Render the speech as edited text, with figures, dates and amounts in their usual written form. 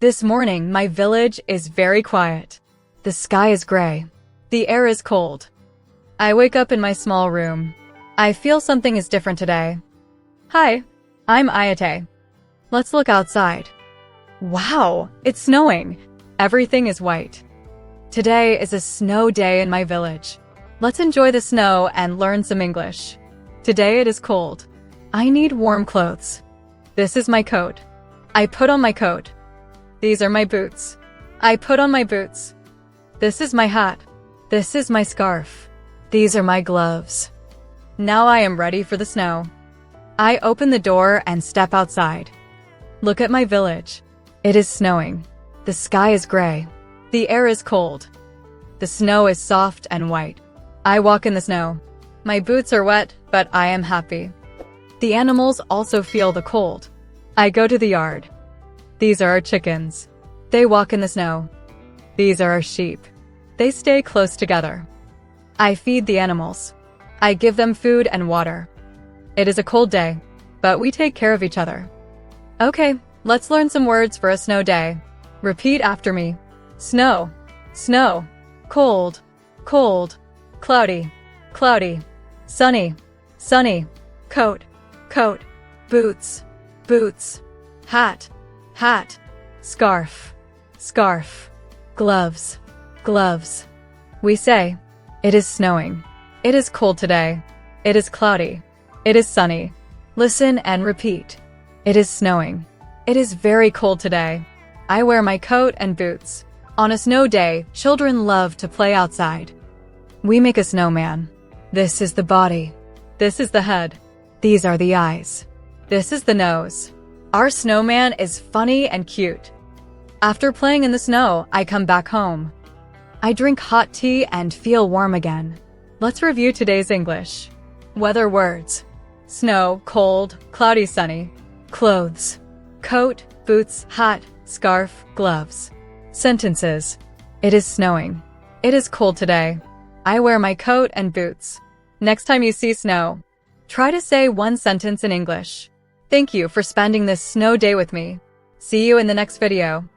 This morning, my village is very quiet. The sky is gray. The air is cold. I wake up in my small room. I feel something is different today. Hi, I'm Ayatay. Let's look outside. Wow, it's snowing. Everything is white. Today is a snow day in my village. Let's enjoy the snow and learn some English. Today it is cold. I need warm clothes. This is my coat. I put on my coat. These are my boots. I put on my boots. This is my hat. This is my scarf. These are my gloves. Now I am ready for the snow. I open the door and step outside. Look at my village. It is snowing. The sky is gray. The air is cold. The snow is soft and white. I walk in the snow. My boots are wet, but I am happy. The animals also feel the cold. I go to the yard. These are our chickens. They walk in the snow. These are our sheep. They stay close together. I feed the animals. I give them food and water. It is a cold day, but we take care of each other. Okay, let's learn some words for a snow day. Repeat after me. Snow, snow, cold, cold, cloudy, cloudy, sunny, sunny, coat, coat, boots, boots, hat, hat, scarf, scarf, gloves, gloves. We say, it is snowing. It is cold today. It is cloudy. It is sunny. Listen and repeat. It is snowing. It is very cold today. I wear my coat and boots. On a snow day, children love to play outside. We make a snowman. This is the body. This is the head. These are the eyes. This is the nose. Our snowman is funny and cute. After playing in the snow, I come back home. I drink hot tea and feel warm again. Let's review today's English. Weather words. Snow, cold, cloudy, sunny. Clothes. Coat, boots, hat, scarf, gloves. Sentences. It is snowing. It is cold today. I wear my coat and boots. Next time you see snow, try to say one sentence in English. Thank you for spending this snow day with me. See you in the next video.